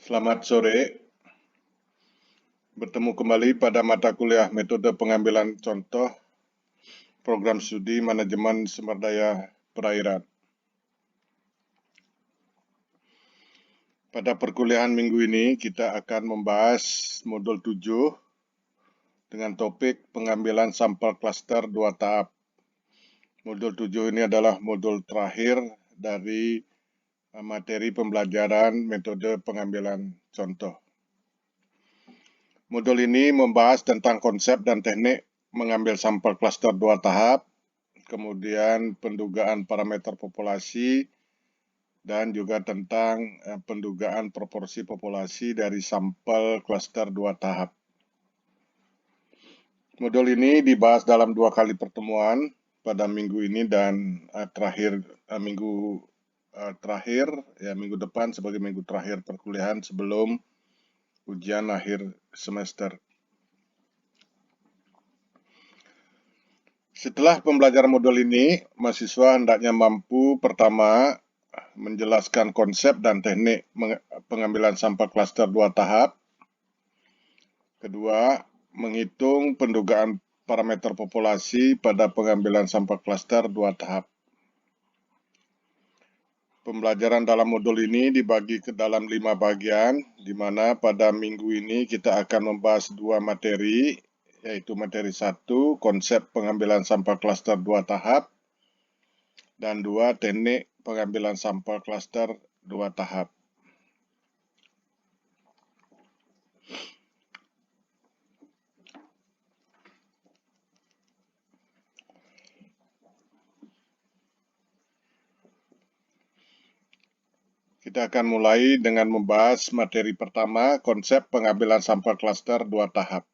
Selamat sore, bertemu kembali pada mata kuliah metode pengambilan contoh program studi manajemen sumber daya perairan. Pada perkuliahan minggu ini kita akan membahas modul 7 dengan topik pengambilan sampel klaster 2 tahap. Modul 7 ini adalah modul terakhir dari materi pembelajaran metode pengambilan contoh. Modul ini membahas tentang konsep dan teknik mengambil sampel klaster 2 tahap, kemudian pendugaan parameter populasi, dan juga tentang pendugaan proporsi populasi dari sampel klaster 2 tahap. Modul ini dibahas dalam 2 kali pertemuan pada minggu ini dan minggu depan sebagai minggu terakhir perkuliahan sebelum ujian akhir semester. Setelah pembelajaran modul ini, mahasiswa hendaknya mampu pertama menjelaskan konsep dan teknik pengambilan sampel klaster 2 tahap. Kedua, menghitung pendugaan parameter populasi pada pengambilan sampel klaster 2 tahap. Pembelajaran dalam modul ini dibagi ke dalam 5 bagian, di mana pada minggu ini kita akan membahas 2 materi, yaitu materi 1, konsep pengambilan sampel klaster 2 tahap, dan 2, teknik pengambilan sampel klaster 2 tahap. Kita akan mulai dengan membahas materi pertama, konsep pengambilan sampel klaster 2 tahap.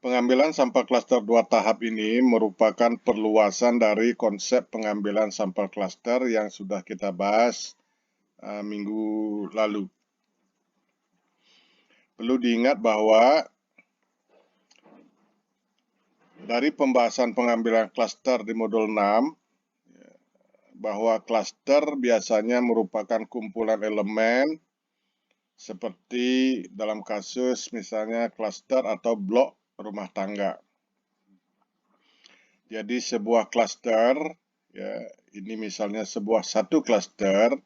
Pengambilan sampel klaster 2 tahap ini merupakan perluasan dari konsep pengambilan sampel klaster yang sudah kita bahas minggu lalu. Perlu diingat bahwa dari pembahasan pengambilan klaster di modul 6, bahwa klaster biasanya merupakan kumpulan elemen seperti dalam kasus misalnya klaster atau blok rumah tangga. Jadi sebuah klaster, ya, ini misalnya sebuah satu klaster,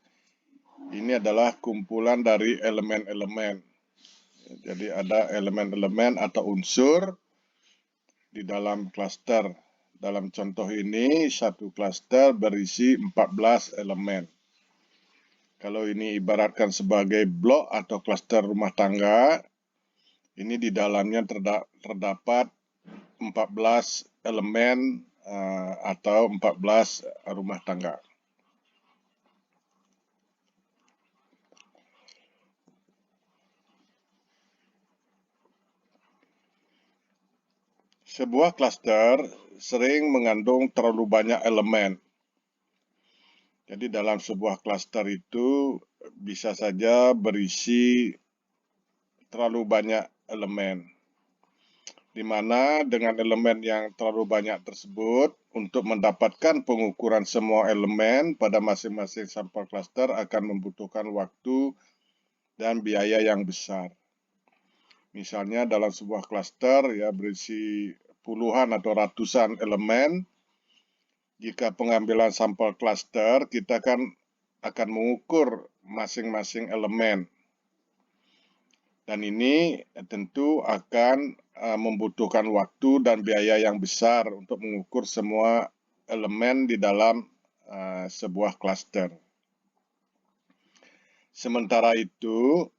ini adalah kumpulan dari elemen-elemen. Jadi ada elemen-elemen atau unsur di dalam klaster. Dalam contoh ini, satu klaster berisi 14 elemen. Kalau ini ibaratkan sebagai blok atau klaster rumah tangga, ini di dalamnya terdapat 14 elemen atau 14 rumah tangga. Sebuah klaster sering mengandung terlalu banyak elemen. Jadi dalam sebuah klaster itu bisa saja berisi terlalu banyak elemen. Di mana dengan elemen yang terlalu banyak tersebut, untuk mendapatkan pengukuran semua elemen pada masing-masing sampel klaster akan membutuhkan waktu dan biaya yang besar. Misalnya dalam sebuah klaster ya berisi puluhan atau ratusan elemen, jika pengambilan sampel klaster kita akan mengukur masing-masing elemen. Dan ini tentu akan membutuhkan waktu dan biaya yang besar untuk mengukur semua elemen di dalam sebuah klaster. Sementara itu,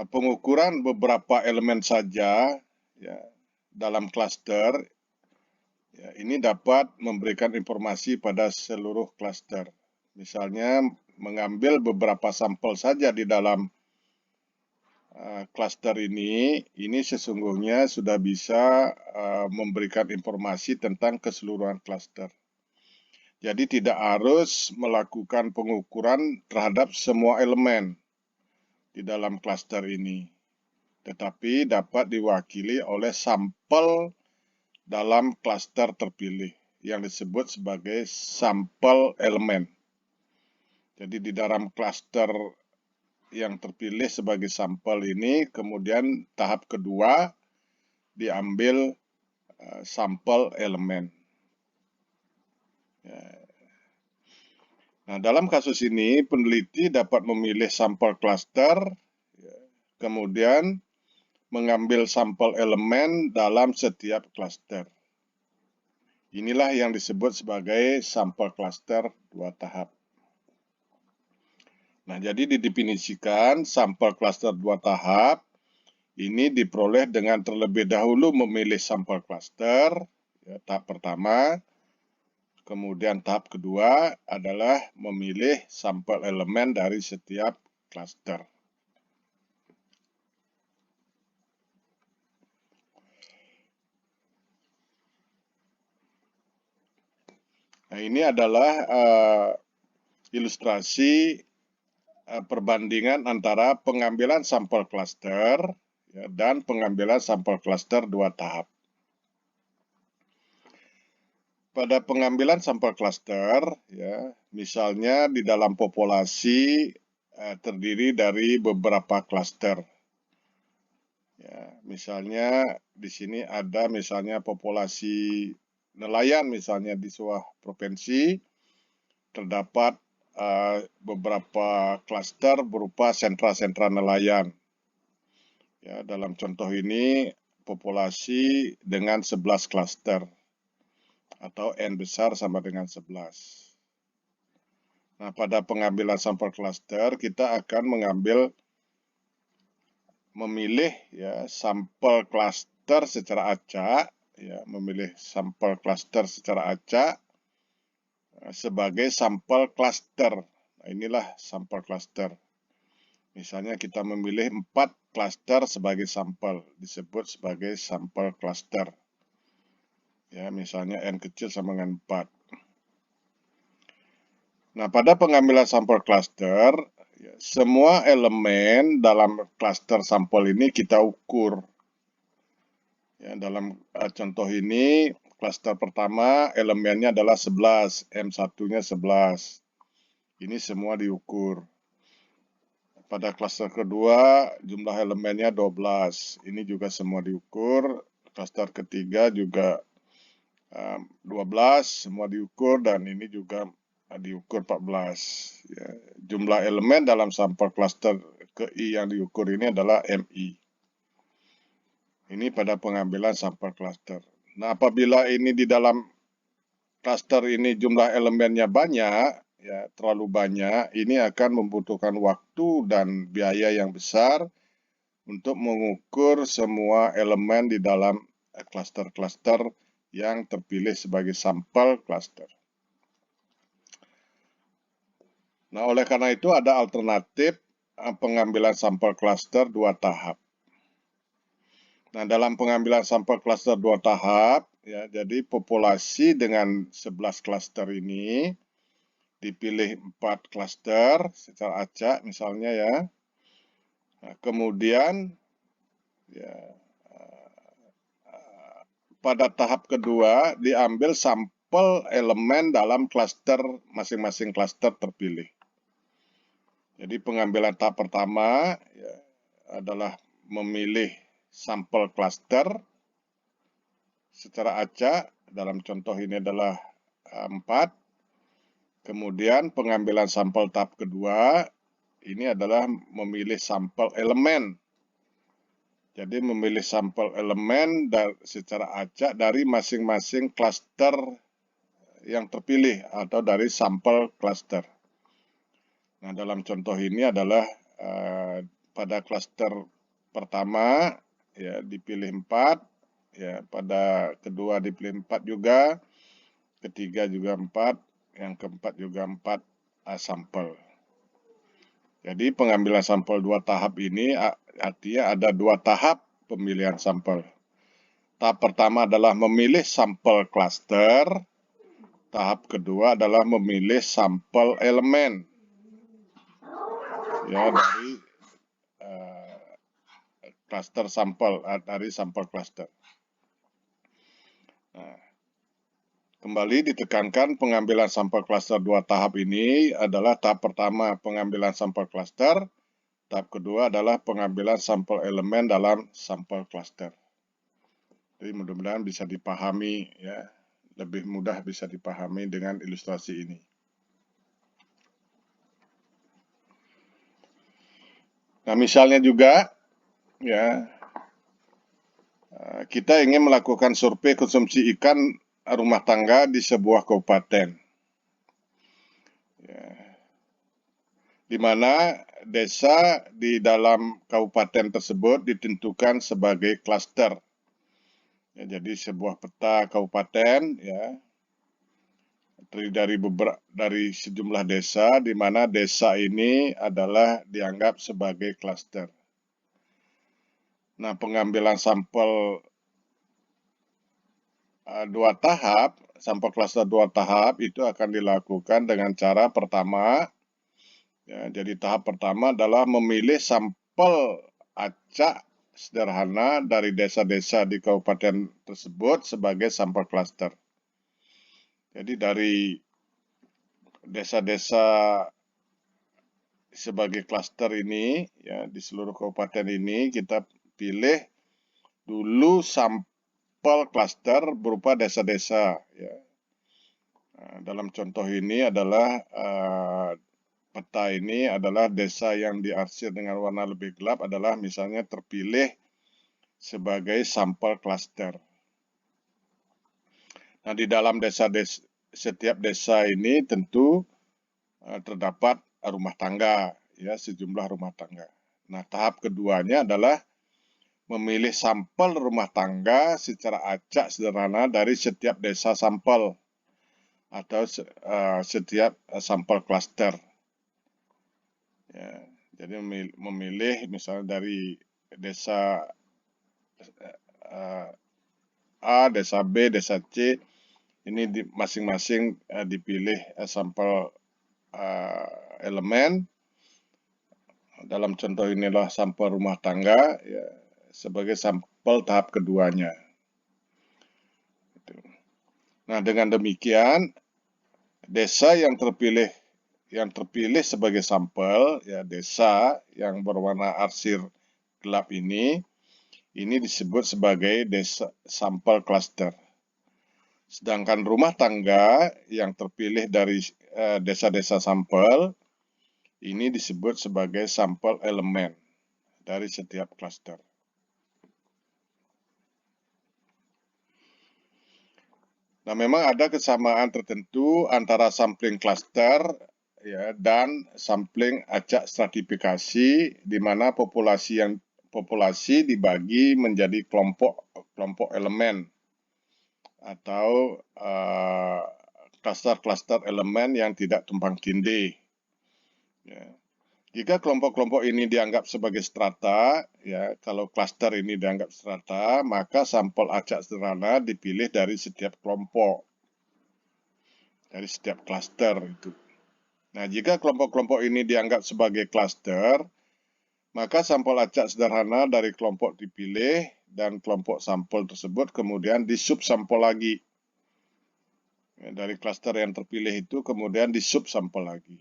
pengukuran beberapa elemen saja ya, dalam klaster ya, ini dapat memberikan informasi pada seluruh klaster. Misalnya mengambil beberapa sampel saja di dalam klaster ini sesungguhnya sudah bisa memberikan informasi tentang keseluruhan klaster. Jadi tidak harus melakukan pengukuran terhadap semua elemen di dalam klaster ini, tetapi dapat diwakili oleh sampel dalam klaster terpilih yang disebut sebagai sampel elemen. Jadi di dalam klaster yang terpilih sebagai sampel ini, kemudian tahap kedua diambil sampel elemen. Nah, dalam kasus ini peneliti dapat memilih sampel klaster, kemudian mengambil sampel elemen dalam setiap klaster. Inilah yang disebut sebagai sampel klaster 2 tahap. Nah, jadi didefinisikan sampel klaster 2 tahap ini diperoleh dengan terlebih dahulu memilih sampel klaster, ya, tahap pertama. Kemudian tahap kedua adalah memilih sampel elemen dari setiap klaster. Nah, ini adalah ilustrasi perbandingan antara pengambilan sampel klaster ya, dan pengambilan sampel klaster 2 tahap. Pada pengambilan sampel klaster, ya, misalnya di dalam populasi terdiri dari beberapa klaster. Ya, misalnya di sini ada misalnya populasi nelayan misalnya di sebuah provinsi terdapat beberapa klaster berupa sentra-sentra nelayan. Ya, dalam contoh ini populasi dengan 11 klaster atau N besar sama dengan 11. Nah, pada pengambilan sampel klaster kita akan memilih ya sampel klaster secara acak, ya, memilih sampel klaster secara acak sebagai sampel klaster. Nah, inilah sampel klaster. Misalnya kita memilih 4 klaster sebagai sampel, disebut sebagai sampel klaster. Ya, misalnya N kecil sama dengan 4. Nah, pada pengambilan sampel klaster, ya, semua elemen dalam klaster sampel ini kita ukur. Ya, dalam contoh ini, klaster pertama elemennya adalah 11, M1-nya 11. Ini semua diukur. Pada klaster kedua, jumlah elemennya 12. Ini juga semua diukur. Klaster ketiga juga 12, semua diukur, dan ini juga diukur 14. Ya, jumlah elemen dalam sampel klaster KI yang diukur ini adalah MI. Ini pada pengambilan sampel klaster. Nah, apabila ini di dalam klaster ini jumlah elemennya banyak, ya terlalu banyak, ini akan membutuhkan waktu dan biaya yang besar untuk mengukur semua elemen di dalam klaster-klaster yang terpilih sebagai sampel klaster. Nah, oleh karena itu ada alternatif pengambilan sampel klaster 2 tahap. Nah, dalam pengambilan sampel klaster 2 tahap, ya, jadi populasi dengan 11 klaster ini dipilih 4 klaster secara acak misalnya ya. Nah, kemudian ya, pada tahap kedua diambil sampel elemen dalam klaster masing-masing klaster terpilih. Jadi pengambilan tahap pertama ya, adalah memilih sampel klaster secara acak, dalam contoh ini adalah 4. Kemudian pengambilan sampel tahap kedua ini adalah memilih sampel elemen. Jadi memilih sampel elemen secara acak dari masing-masing klaster yang terpilih atau dari sampel klaster. Nah, dalam contoh ini adalah pada klaster pertama ya dipilih 4, ya pada kedua dipilih 4 juga, ketiga juga 4, yang keempat juga 4 sampel. Jadi pengambilan sampel 2 tahap ini artinya ada 2 tahap pemilihan sampel. Tahap pertama adalah memilih sampel klaster, tahap kedua adalah memilih sampel elemen. Ya, dari klaster sampel, dari sampel klaster. Nah, Kembali ditekankan pengambilan sampel klaster 2 tahap ini adalah tahap pertama pengambilan sampel klaster, tahap kedua adalah pengambilan sampel elemen dalam sampel klaster. Jadi mudah-mudahan bisa dipahami ya, lebih mudah bisa dipahami dengan ilustrasi ini. Nah, misalnya juga ya, kita ingin melakukan survei konsumsi ikan rumah tangga di sebuah kabupaten, ya, di mana desa di dalam kabupaten tersebut ditentukan sebagai klaster. Ya, jadi sebuah peta kabupaten ya terdiri dari sejumlah desa, di mana desa ini adalah dianggap sebagai klaster. Nah, pengambilan sampel 2 tahap, sampel klaster 2 tahap itu akan dilakukan dengan cara pertama, ya, jadi tahap pertama adalah memilih sampel acak sederhana dari desa-desa di kabupaten tersebut sebagai sampel klaster. Jadi dari desa-desa sebagai klaster ini, ya, di seluruh kabupaten ini kita pilih dulu sampel klaster berupa desa-desa. Ya. Nah, dalam contoh ini adalah peta ini adalah desa yang diarsir dengan warna lebih gelap adalah misalnya terpilih sebagai sampel klaster. Nah, di dalam setiap desa ini tentu terdapat rumah tangga, ya, sejumlah rumah tangga. Nah, tahap keduanya adalah memilih sampel rumah tangga secara acak sederhana dari setiap desa sampel atau setiap sampel klaster. Ya, jadi memilih misalnya dari desa A, desa B, desa C, ini masing-masing dipilih sampel elemen. Dalam contoh inilah sampel rumah tangga, ya, sebagai sampel tahap keduanya. Nah, dengan demikian desa yang terpilih sebagai sampel, ya, desa yang berwarna arsir gelap ini disebut sebagai desa sampel klaster. Sedangkan rumah tangga yang terpilih dari desa-desa sampel ini disebut sebagai sampel elemen dari setiap klaster. Nah, memang ada kesamaan tertentu antara sampling klaster, ya, dan sampling acak stratifikasi, di mana populasi dibagi menjadi kelompok elemen atau klaster-klaster elemen yang tidak tumpang tindih. Ya. Jika kelompok-kelompok ini dianggap sebagai strata, ya, kalau klaster ini dianggap strata, maka sampel acak sederhana dipilih dari setiap kelompok, dari setiap klaster itu. Nah, jika kelompok-kelompok ini dianggap sebagai klaster, maka sampel acak sederhana dari kelompok dipilih dan kelompok sampel tersebut kemudian disubsampel lagi. Ya, dari klaster yang terpilih itu kemudian disubsampel lagi.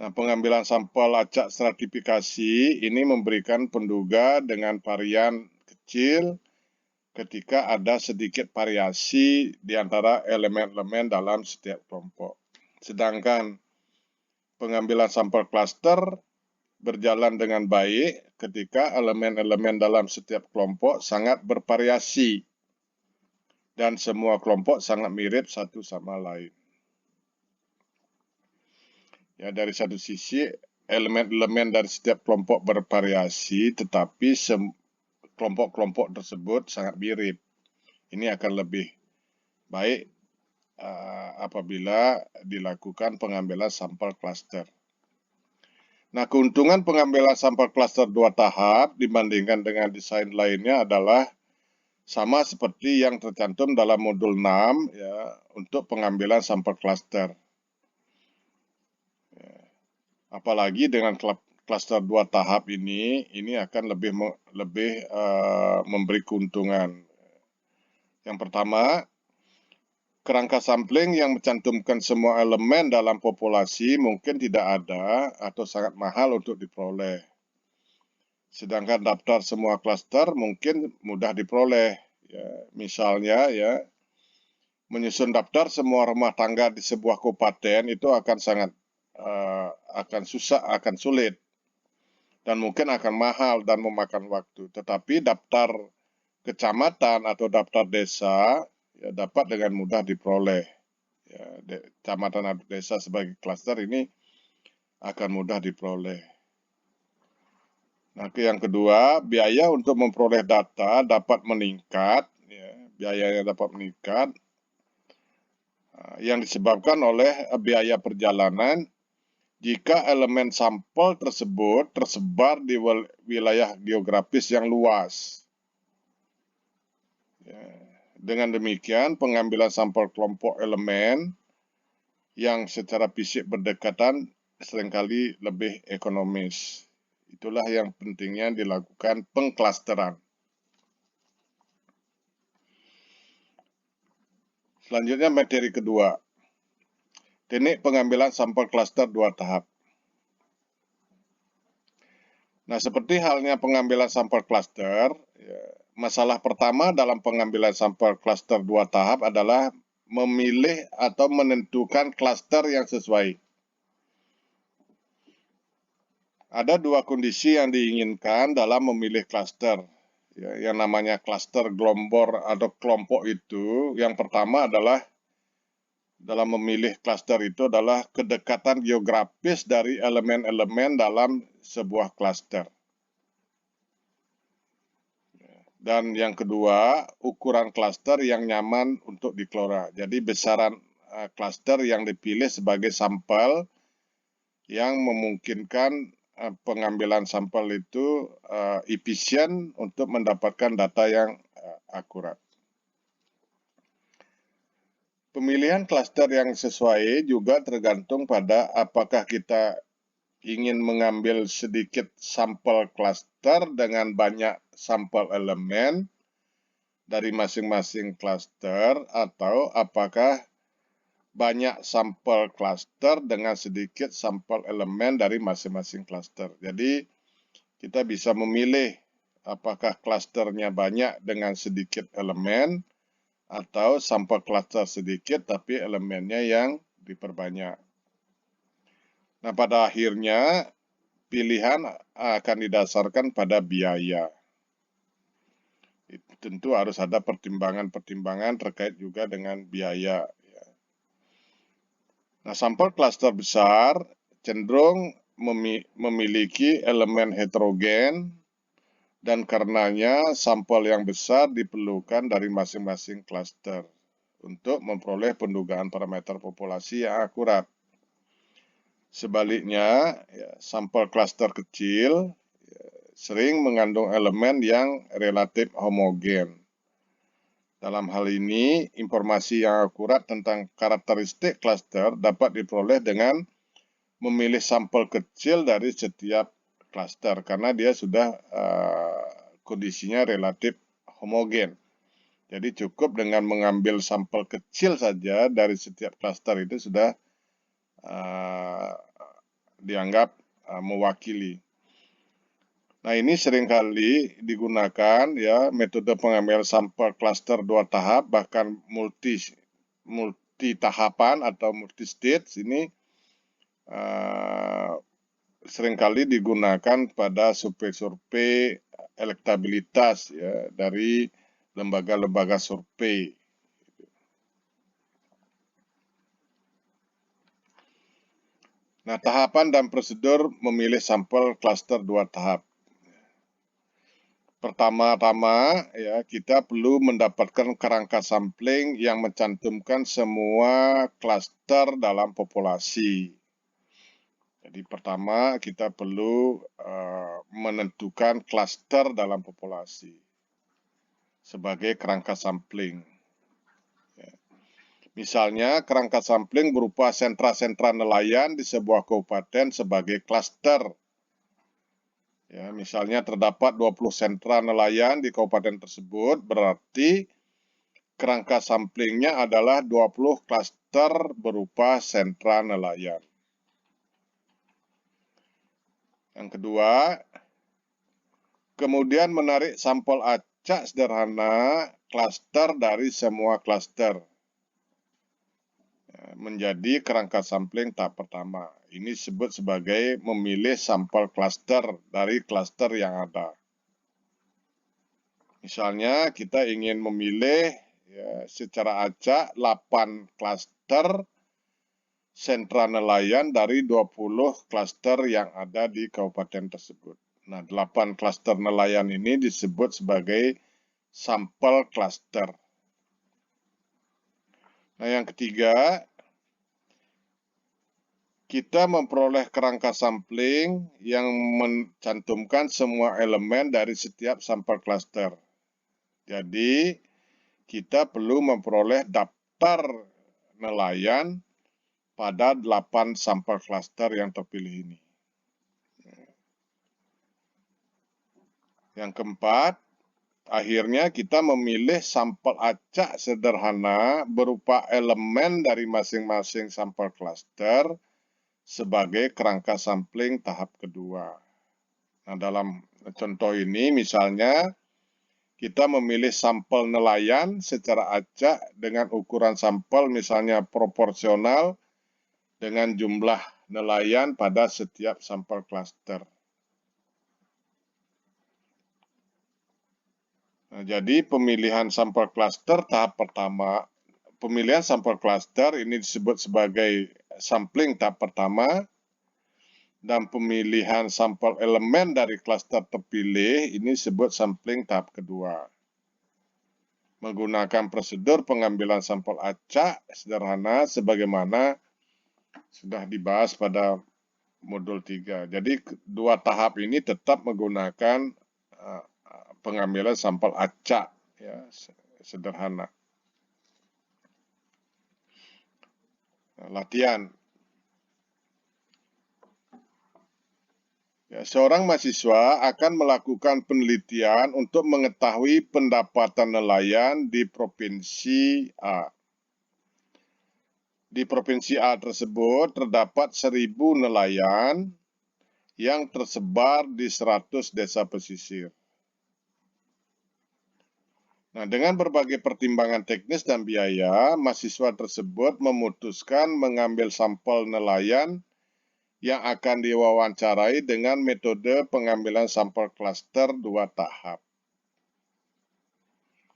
Nah, pengambilan sampel acak stratifikasi ini memberikan penduga dengan varian kecil ketika ada sedikit variasi di antara elemen-elemen dalam setiap kelompok. Sedangkan pengambilan sampel klaster berjalan dengan baik ketika elemen-elemen dalam setiap kelompok sangat bervariasi dan semua kelompok sangat mirip satu sama lain. Ya, dari satu sisi elemen-elemen dari setiap kelompok bervariasi, tetapi kelompok-kelompok tersebut sangat mirip. Ini akan lebih baik apabila dilakukan pengambilan sampel klaster. Nah, keuntungan pengambilan sampel klaster 2 tahap dibandingkan dengan desain lainnya adalah sama seperti yang tercantum dalam modul 6, ya, untuk pengambilan sampel klaster. Apalagi dengan klaster 2 tahap ini akan lebih memberi keuntungan. Yang pertama, kerangka sampling yang mencantumkan semua elemen dalam populasi mungkin tidak ada atau sangat mahal untuk diperoleh. Sedangkan daftar semua klaster mungkin mudah diperoleh. Ya, misalnya ya, menyusun daftar semua rumah tangga di sebuah kabupaten itu akan sangat akan susah, akan sulit, dan mungkin akan mahal dan memakan waktu. Tetapi daftar kecamatan atau daftar desa ya, dapat dengan mudah diperoleh. Ya, kecamatan atau desa sebagai klaster ini akan mudah diperoleh. Nah, yang kedua, biaya untuk memperoleh data dapat meningkat. Ya, biayanya dapat meningkat yang disebabkan oleh biaya perjalanan jika elemen sampel tersebut tersebar di wilayah geografis yang luas. Ya. Dengan demikian, pengambilan sampel kelompok elemen yang secara fisik berdekatan seringkali lebih ekonomis. Itulah yang pentingnya dilakukan pengklasteran. Selanjutnya materi kedua, teknik pengambilan sampel klaster 2 tahap. Nah, seperti halnya pengambilan sampel klaster, ya, masalah pertama dalam pengambilan sampel klaster 2 tahap adalah memilih atau menentukan klaster yang sesuai. Ada 2 kondisi yang diinginkan dalam memilih klaster. Ya, yang namanya klaster gelombor atau kelompok itu, yang pertama adalah dalam memilih klaster itu adalah kedekatan geografis dari elemen-elemen dalam sebuah klaster. Dan yang kedua, ukuran klaster yang nyaman untuk dikelola. Jadi besaran klaster yang dipilih sebagai sampel yang memungkinkan pengambilan sampel itu efisien untuk mendapatkan data yang akurat. Pemilihan klaster yang sesuai juga tergantung pada apakah kita ingin mengambil sedikit sampel klaster dengan banyak sampel elemen dari masing-masing klaster, atau apakah banyak sampel klaster dengan sedikit sampel elemen dari masing-masing klaster. Jadi kita bisa memilih apakah klasternya banyak dengan sedikit elemen atau sampel klaster sedikit tapi elemennya yang diperbanyak. Nah, pada akhirnya pilihan akan didasarkan pada biaya. Tentu harus ada pertimbangan-pertimbangan terkait juga dengan biaya. Nah, sampel klaster besar cenderung memiliki elemen heterogen, dan karenanya sampel yang besar diperlukan dari masing-masing klaster untuk memperoleh pendugaan parameter populasi yang akurat. Sebaliknya, ya, sampel klaster kecil sering mengandung elemen yang relatif homogen. Dalam hal ini, informasi yang akurat tentang karakteristik klaster dapat diperoleh dengan memilih sampel kecil dari setiap klaster karena dia sudah kondisinya relatif homogen. Jadi cukup dengan mengambil sampel kecil saja dari setiap klaster itu sudah dianggap mewakili. Nah, ini seringkali digunakan ya metode pengambilan sampel klaster 2 tahap bahkan multi tahapan atau multi stage ini seringkali digunakan pada survei-survei elektabilitas ya dari lembaga-lembaga survei. Nah, tahapan dan prosedur memilih sampel klaster 2 tahap. Pertama-tama ya kita perlu mendapatkan kerangka sampling yang mencantumkan semua klaster dalam populasi. Jadi pertama kita perlu menentukan klaster dalam populasi sebagai kerangka sampling. Ya. Misalnya kerangka sampling berupa sentra-sentra nelayan di sebuah kabupaten sebagai klaster. Ya, misalnya terdapat 20 sentra nelayan di kabupaten tersebut, berarti kerangka samplingnya adalah 20 klaster berupa sentra nelayan. Yang kedua, kemudian menarik sampel acak sederhana klaster dari semua klaster menjadi kerangka sampling tahap pertama. Ini disebut sebagai memilih sampel klaster dari klaster yang ada. Misalnya kita ingin memilih secara acak 8 klaster sentra nelayan dari 20 klaster yang ada di kabupaten tersebut. Nah, 8 klaster nelayan ini disebut sebagai sampel klaster. Nah, yang ketiga, kita memperoleh kerangka sampling yang mencantumkan semua elemen dari setiap sampel klaster. Jadi, kita perlu memperoleh daftar nelayan pada 8 sampel klaster yang terpilih ini. Yang keempat, akhirnya kita memilih sampel acak sederhana berupa elemen dari masing-masing sampel klaster sebagai kerangka sampling tahap kedua. Nah, dalam contoh ini misalnya kita memilih sampel nelayan secara acak dengan ukuran sampel misalnya proporsional dengan jumlah nelayan pada setiap sampel klaster. Nah, jadi pemilihan sampel klaster tahap pertama, pemilihan sampel klaster ini disebut sebagai sampling tahap pertama, dan pemilihan sampel elemen dari klaster terpilih ini disebut sampling tahap kedua. Menggunakan prosedur pengambilan sampel acak sederhana sebagaimana sudah dibahas pada modul 3. Jadi dua tahap ini tetap menggunakan pengambilan sampel acak ya, sederhana. Latihan. Ya, seorang mahasiswa akan melakukan penelitian untuk mengetahui pendapatan nelayan di Provinsi A. Di Provinsi A tersebut terdapat 1.000 nelayan yang tersebar di 100 desa pesisir. Nah, dengan berbagai pertimbangan teknis dan biaya, mahasiswa tersebut memutuskan mengambil sampel nelayan yang akan diwawancarai dengan metode pengambilan sampel klaster 2 tahap.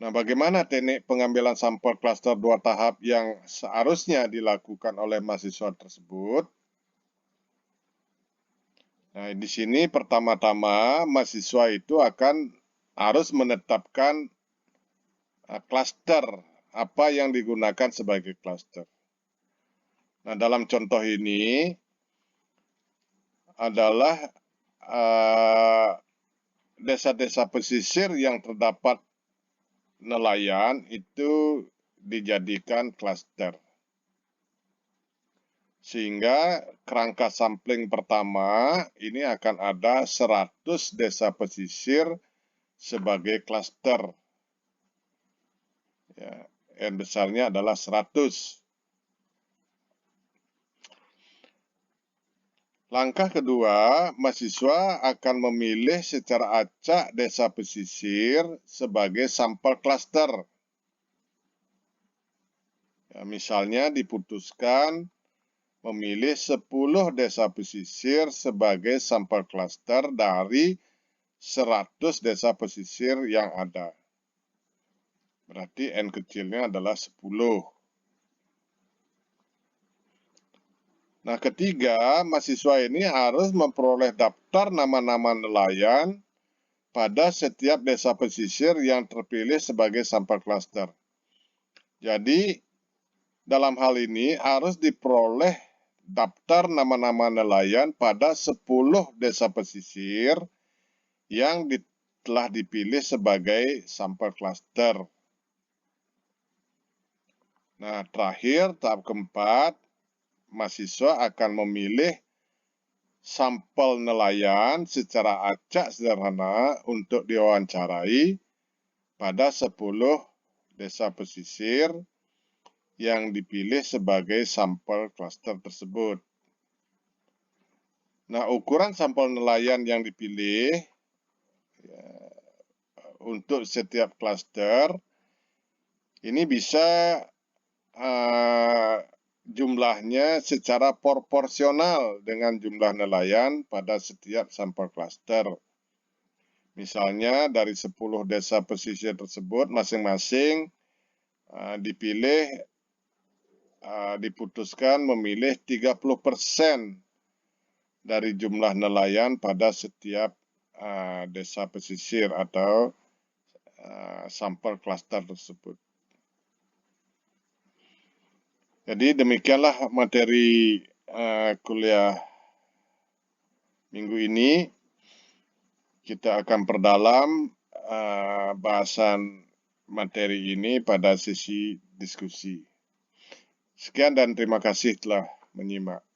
Nah, bagaimana teknik pengambilan sampel klaster 2 tahap yang seharusnya dilakukan oleh mahasiswa tersebut? Nah, di sini pertama-tama mahasiswa itu harus menetapkan klaster apa yang digunakan sebagai klaster. Nah, dalam contoh ini adalah desa-desa pesisir yang terdapat nelayan itu dijadikan klaster. Sehingga kerangka sampling pertama ini akan ada 100 desa pesisir sebagai klaster. Ya, N besarnya adalah 100. Langkah kedua, mahasiswa akan memilih secara acak desa pesisir sebagai sampel klaster. Ya, misalnya diputuskan memilih 10 desa pesisir sebagai sampel klaster dari 100 desa pesisir yang ada. Berarti N kecilnya adalah 10. Nah, ketiga, mahasiswa ini harus memperoleh daftar nama-nama nelayan pada setiap desa pesisir yang terpilih sebagai sampel klaster. Jadi, dalam hal ini harus diperoleh daftar nama-nama nelayan pada 10 desa pesisir yang telah dipilih sebagai sampel klaster. Nah, terakhir, tahap keempat, mahasiswa akan memilih sampel nelayan secara acak sederhana untuk diwawancarai pada 10 desa pesisir yang dipilih sebagai sampel klaster tersebut. Nah, ukuran sampel nelayan yang dipilih ya, untuk setiap klaster ini bisa jumlahnya secara proporsional dengan jumlah nelayan pada setiap sampel klaster. Misalnya dari 10 desa pesisir tersebut masing-masing diputuskan memilih 30% dari jumlah nelayan pada setiap desa pesisir atau sampel klaster tersebut. Jadi demikianlah materi kuliah minggu ini. Kita akan perdalam bahasan materi ini pada sesi diskusi. Sekian dan terima kasih telah menyimak.